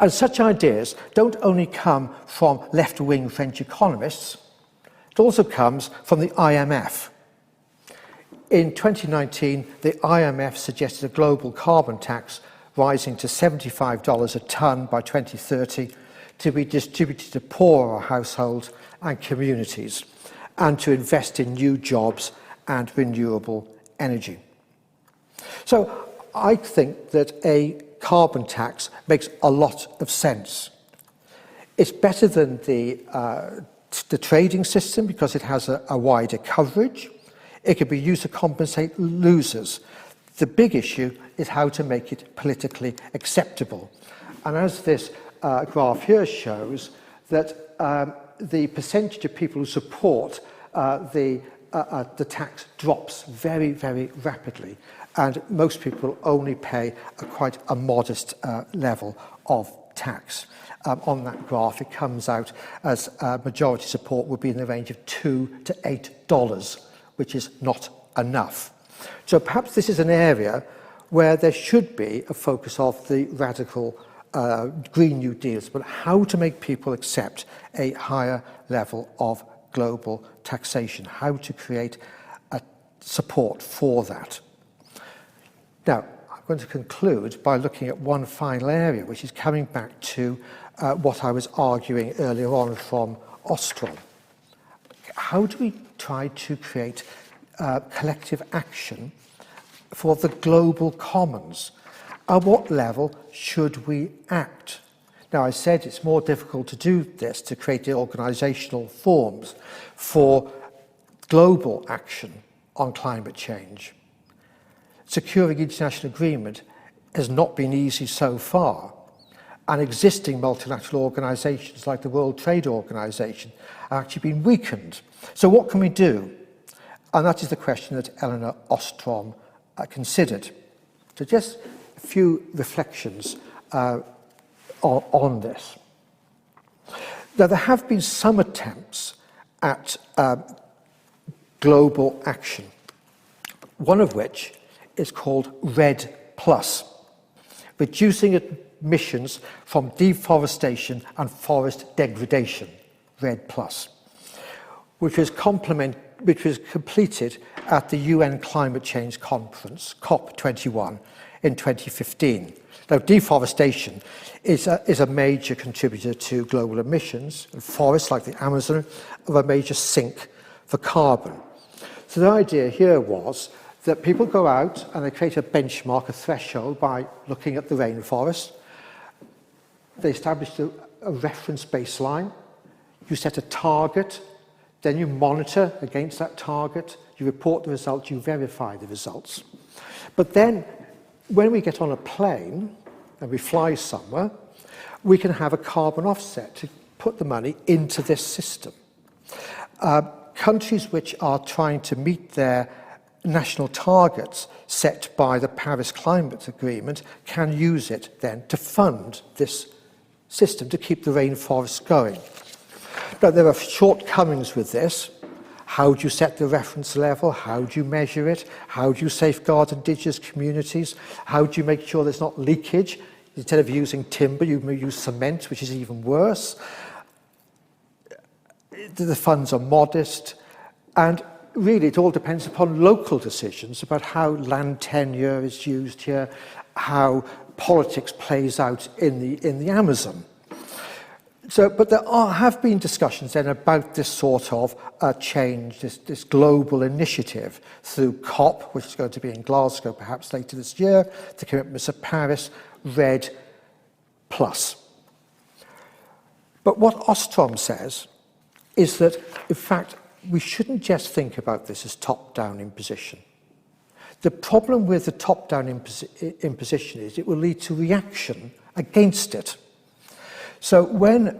And such ideas don't only come from left-wing French economists, it also comes from the IMF. In 2019, the IMF suggested a global carbon tax rising to $75 a tonne by 2030 to be distributed to poorer households and communities, and to invest in new jobs and renewable energy. So I think that a carbon tax makes a lot of sense. It's better than the trading system because it has a wider coverage. It can be used to compensate losers. The big issue is how to make it politically acceptable. And as this graph here shows, that the percentage of people who support the tax drops very, very rapidly, and most people only pay quite a modest level of tax. On that graph, it comes out as majority support would be in the range of $2 to $8, which is not enough. So perhaps this is an area where there should be a focus of the radical Green New Deals, but how to make people accept a higher level of global taxation, how to create a support for that. Now, I'm going to conclude by looking at one final area, which is coming back to what I was arguing earlier on from Ostrom. How do we try to create collective action for the global commons? At what level should we act? Now, I said it's more difficult to do this, to create the organisational forms for global action on climate change. Securing international agreement has not been easy so far, and existing multilateral organisations like the World Trade Organization have actually been weakened. So what can we do? And that is the question that Eleanor Ostrom considered. So just a few reflections on this. Now, there have been some attempts at global action, one of which is called REDD+, reducing emissions from deforestation and forest degradation, REDD+, which was completed at the UN Climate Change Conference, COP21, in 2015. Now, deforestation is a major contributor to global emissions, and forests like the Amazon are a major sink for carbon. So the idea here was that people go out and they create a benchmark, a threshold, by looking at the rainforest. They established a reference baseline. You set a target, then you monitor against that target, you report the results, you verify the results. But then, when we get on a plane and we fly somewhere, we can have a carbon offset to put the money into this system. Countries which are trying to meet their national targets set by the Paris Climate Agreement can use it then to fund this system to keep the rainforests going. Now, there are shortcomings with this. How do you set the reference level? How do you measure it? How do you safeguard indigenous communities? How do you make sure there's not leakage? Instead of using timber, you may use cement, which is even worse. The funds are modest, and really it all depends upon local decisions about how land tenure is used here, how politics plays out in the Amazon. So, but there have been discussions then about this sort of change, this global initiative through COP, which is going to be in Glasgow perhaps later this year, the commitments of Paris, REDD+. But what Ostrom says is that, in fact, we shouldn't just think about this as top-down imposition. The problem with the top-down imposition is it will lead to reaction against it. So when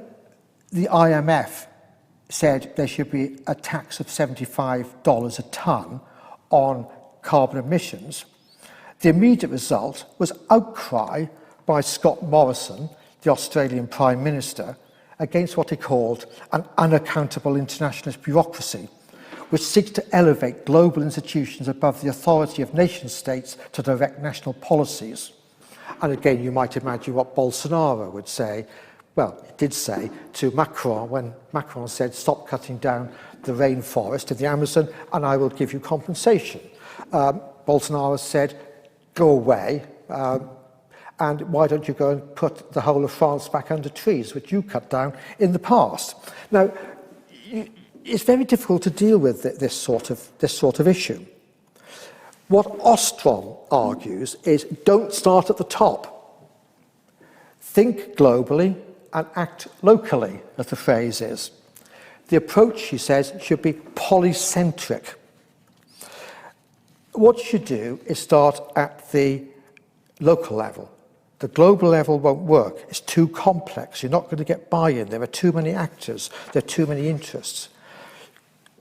the IMF said there should be a tax of $75 a tonne on carbon emissions, the immediate result was outcry by Scott Morrison, the Australian Prime Minister, against what he called an unaccountable internationalist bureaucracy, which seeks to elevate global institutions above the authority of nation-states to direct national policies. And again, you might imagine what Bolsonaro would say, well, he did say to Macron, when Macron said, stop cutting down the rainforest of the Amazon and I will give you compensation. Bolsonaro said, go away, and why don't you go and put the whole of France back under trees, which you cut down in the past. Now, it's very difficult to deal with this sort of issue. What Ostrom argues is don't start at the top. Think globally and act locally, as the phrase is. The approach, he says, should be polycentric. What you should do is start at the local level. The global level won't work. It's too complex. You're not going to get buy-in. There are too many actors. There are too many interests.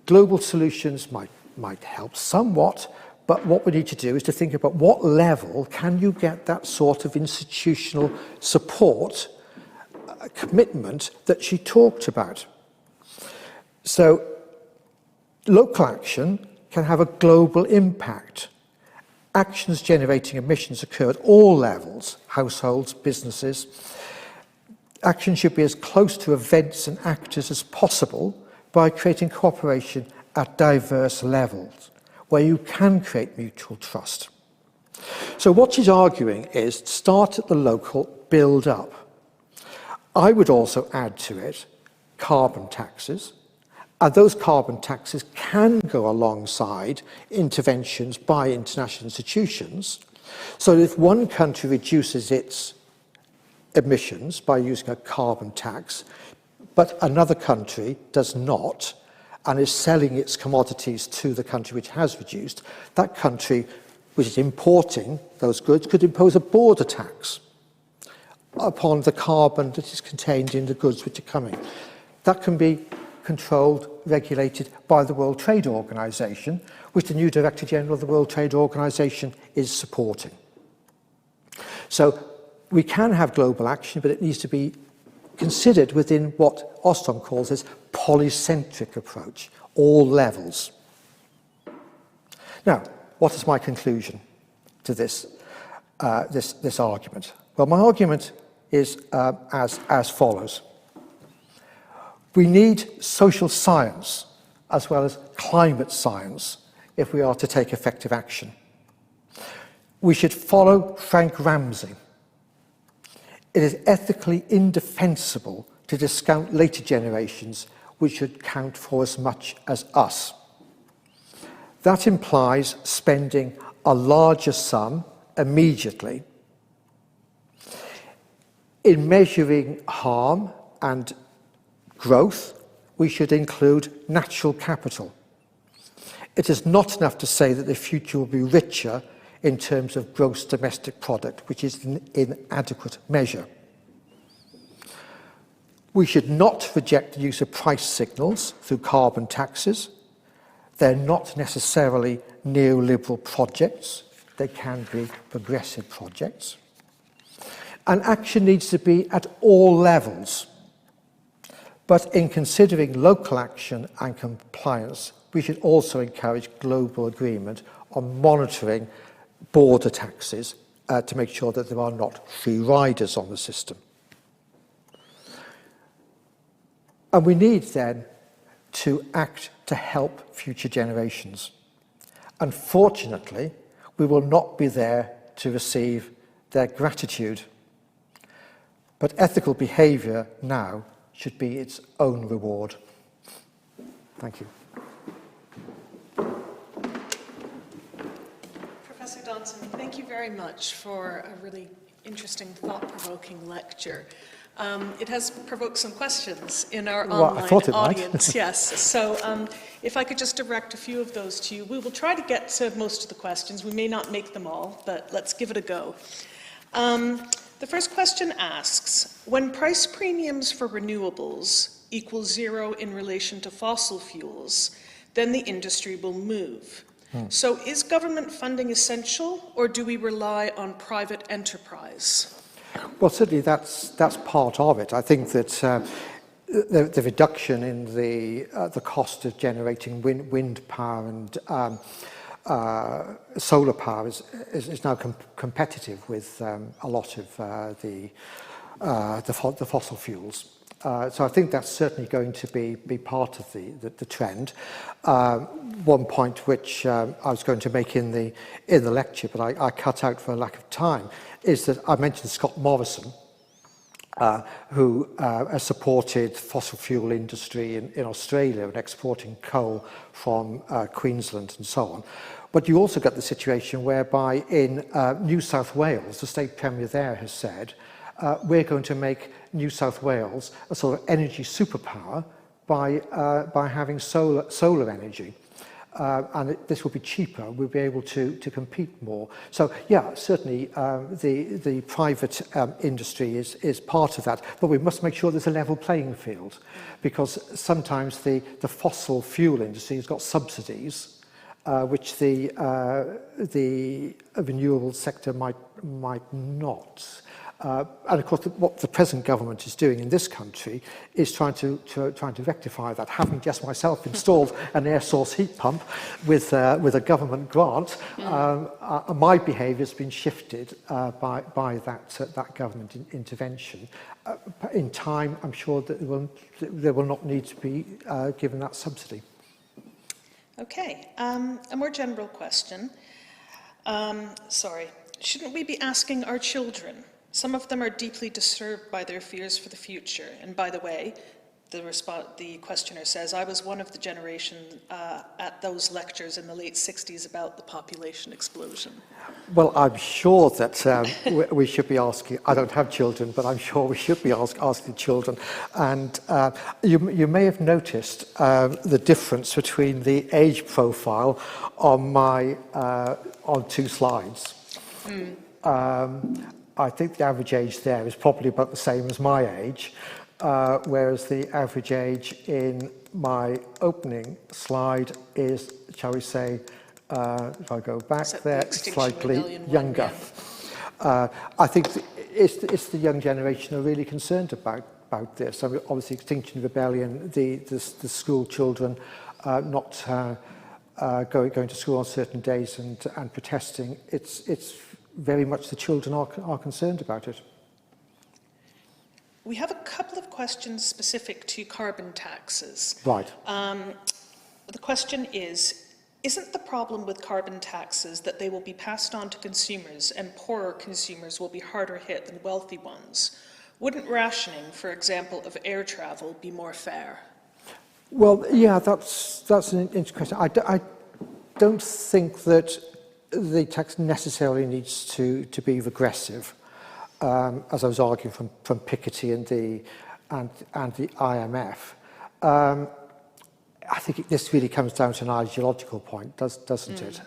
Global solutions might help somewhat, but what we need to do is to think about what level can you get that sort of institutional support, commitment that she talked about. So local action can have a global impact. Actions generating emissions occur at all levels, households, businesses. Action should be as close to events and actors as possible by creating cooperation at diverse levels, where you can create mutual trust. So what she's arguing is start at the local, build up. I would also add to it carbon taxes, and those carbon taxes can go alongside interventions by international institutions, So if one country reduces its emissions by using a carbon tax, but another country does not, and is selling its commodities to the country which has reduced, that country which is importing those goods could impose a border tax upon the carbon that is contained in the goods which are coming. That can be controlled, regulated by the World Trade Organization, which the new Director General of the World Trade Organization is supporting. So we can have global action, but it needs to be considered within what Ostrom calls his polycentric approach, all levels. Now, what is my conclusion to this argument? Well, my argument is as follows. We need social science as well as climate science if we are to take effective action. We should follow Frank Ramsey. It is ethically indefensible to discount later generations which should count for as much as us. That implies spending a larger sum immediately. In measuring harm and growth, we should include natural capital. It is not enough to say that the future will be richer in terms of gross domestic product, which is an inadequate measure. We should not reject the use of price signals through carbon taxes. They're not necessarily neoliberal projects. They can be progressive projects. And action needs to be at all levels. But in considering local action and compliance, we should also encourage global agreement on monitoring border taxes to make sure that there are not free riders on the system. And we need then to act to help future generations. Unfortunately, we will not be there to receive their gratitude. But ethical behaviour now should be its own reward. Thank you. Professor Daunton, thank you very much for a really interesting, thought-provoking lecture. It has provoked some questions in our online audience, yes. So if I could just direct a few of those to you. We will try to get to most of the questions. We may not make them all, but let's give it a go. The first question asks, when price premiums for renewables equal zero in relation to fossil fuels, then the industry will move. So is government funding essential, or do we rely on private enterprise? Well, certainly that's part of it. I think that the reduction in the cost of generating wind power and solar power is now competitive with a lot of the fossil fuels. So I think that's certainly going to be part of the trend. One point which I was going to make in the lecture, but I cut out for a lack of time, is that I mentioned Scott Morrison, who has supported fossil fuel industry in Australia and exporting coal from Queensland and so on. But you also get the situation whereby in New South Wales, the state premier there has said, we're going to make New South Wales a sort of energy superpower by having solar energy. And this will be cheaper, we'll be able to compete more. So yeah, certainly the private industry is part of that, but we must make sure there's a level playing field, because sometimes the fossil fuel industry has got subsidies which the renewable sector might not. And of course, what the present government is doing in this country is trying to rectify that. Having just myself installed an air source heat pump with a government grant, my behaviour has been shifted by that government intervention. In time, I'm sure that there will not need to be given that subsidy. Okay, a more general question. Shouldn't we be asking our children? Some of them are deeply disturbed by their fears for the future. And by the way, the questioner says, I was one of the generation at those lectures in the late 60s about the population explosion. Well, I'm sure that we should be asking, I don't have children, but I'm sure we should be asking children. And you may have noticed the difference between the age profile on on 2 slides. I think the average age there is probably about the same as my age. Whereas the average age in my opening slide is, shall we say, if I go back there, slightly younger. I think it's the young generation who are really concerned about this. I mean, obviously, Extinction Rebellion, the school children not going to school on certain days and protesting. It's very much the children are concerned about it. We have a couple of questions specific to carbon taxes. Right. The question is, isn't the problem with carbon taxes that they will be passed on to consumers and poorer consumers will be harder hit than wealthy ones? Wouldn't rationing, for example, of air travel be more fair? Well, yeah, that's an interesting question. I don't think that the tax necessarily needs to be regressive. As I was arguing from Piketty and the IMF, I think this really comes down to an ideological point, doesn't it?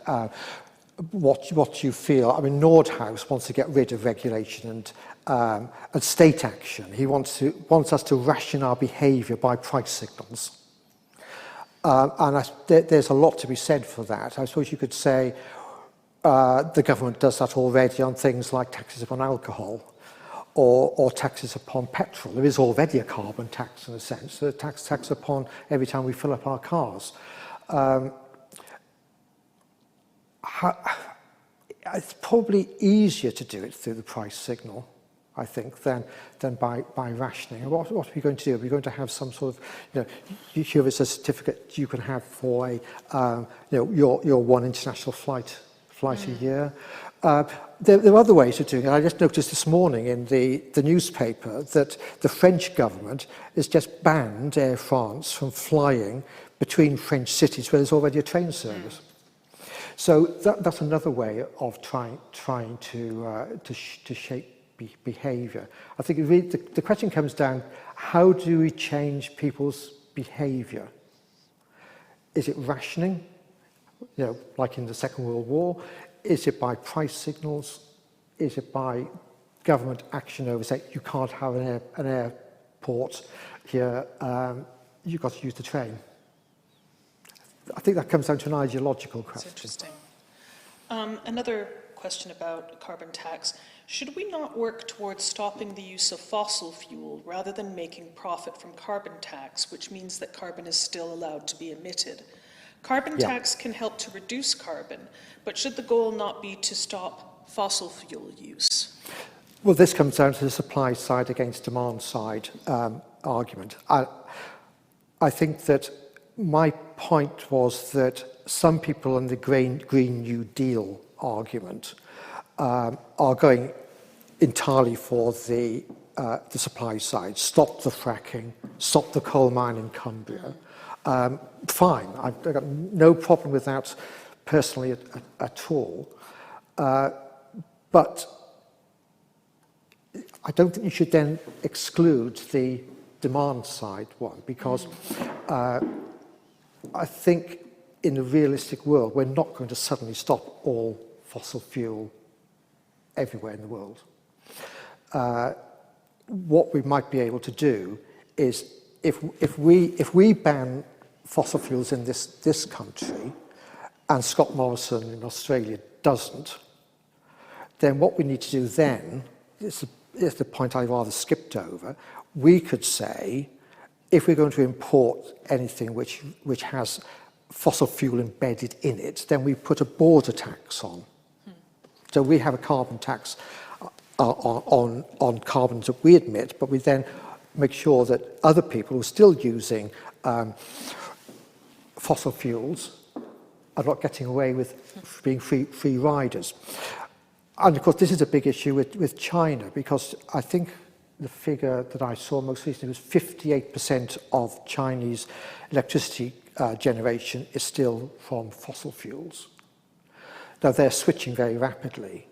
What you feel. I mean, Nordhaus wants to get rid of regulation and state action. He wants us to ration our behaviour by price signals, and there's a lot to be said for that. I suppose you could say. The government does that already on things like taxes upon alcohol or taxes upon petrol. There is already a carbon tax in a sense, a tax upon every time we fill up our cars. It's probably easier to do it through the price signal, I think, than by rationing. And what are we going to do? Are we going to have some sort of, here is a certificate you can have for your one international flight a year. There are other ways of doing it. I just noticed this morning in the newspaper that the French government has just banned Air France from flying between French cities where there's already a train service. So that's another way of trying to shape behaviour. I think really the question comes down, how do we change people's behaviour? Is it rationing? Like in the Second World War? Is it by price signals? Is it by government action over, say, you can't have an airport here, you've got to use the train? I think that comes down to an ideological question. That's interesting. Another question about carbon tax. Should we not work towards stopping the use of fossil fuel rather than making profit from carbon tax, which means that carbon is still allowed to be emitted? Carbon tax can help to reduce carbon, but should the goal not be to stop fossil fuel use? Well, this comes down to the supply side against demand side argument. I think that my point was that some people in the Green New Deal argument are going entirely for the supply side. Stop the fracking, stop the coal mine in Cumbria. Fine, I've got no problem with that personally at all. But I don't think you should then exclude the demand side one, because I think in a realistic world, we're not going to suddenly stop all fossil fuel everywhere in the world. What we might be able to do is, if we ban fossil fuels in this country, and Scott Morrison in Australia doesn't, then what we need to do then is the point I rather skipped over. We could say, if we're going to import anything which has fossil fuel embedded in it, then we put a border tax on. So we have a carbon tax on carbons that we emit, but we then make sure that other people who are still using fossil fuels are not getting away with being free riders. And of course, this is a big issue with China, because I think the figure that I saw most recently was 58% of Chinese electricity generation is still from fossil fuels. Now, they're switching very rapidly,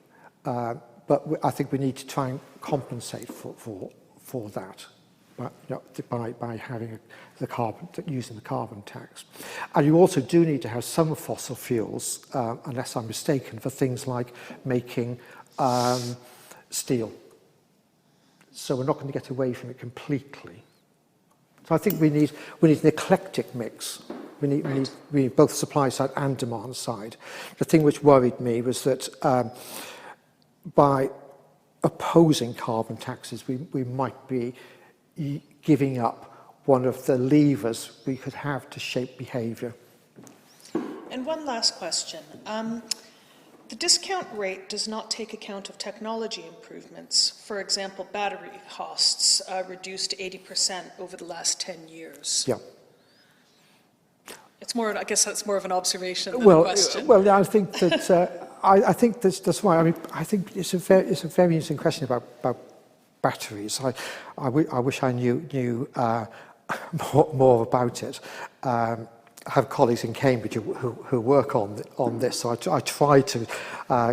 but I think we need to try and compensate for that by having using the carbon tax. And you also do need to have some fossil fuels, unless I'm mistaken, for things like making steel. So we're not going to get away from it completely. So I think we need an eclectic mix. We need both supply side and demand side. The thing which worried me was that by opposing carbon taxes, we might be giving up one of the levers we could have to shape behaviour. And one last question. The discount rate does not take account of technology improvements. For example, battery costs reduced 80% over the last 10 years. Yeah. It's more, I guess that's more of an observation than a question. Well, I think that I think that's why. I mean, I think it's a very interesting question about batteries. I wish I knew more about it. I have colleagues in Cambridge who work on this, so I try to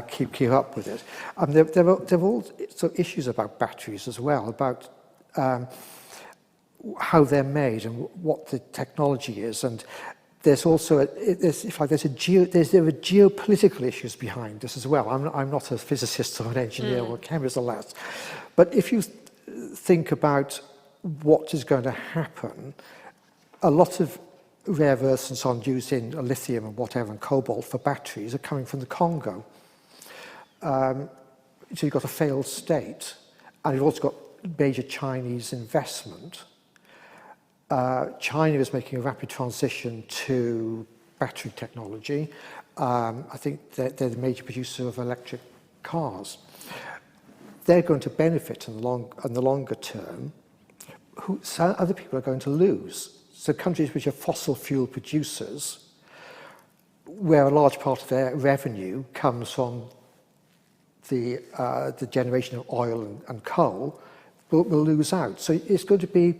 keep up with it. There are all sorts of issues about batteries as well, about how they're made and what the technology is, and there's also there are geopolitical issues behind this as well. I'm not a physicist or an engineer or a chemist or that, but if you think about what is going to happen, a lot of rare earths and so on used in lithium and whatever and cobalt for batteries are coming from the Congo. So you've got a failed state, and you've also got major Chinese investment. China is making a rapid transition to battery technology. I think they're the major producer of electric cars. They're going to benefit in the longer term. So other people are going to lose. So countries which are fossil fuel producers, where a large part of their revenue comes from the generation of oil and coal, will lose out. So it's going to be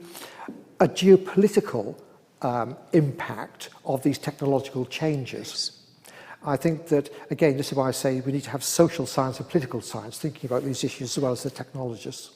a geopolitical impact of these technological changes. I think that, again, this is why I say we need to have social science and political science thinking about these issues as well as the technologists.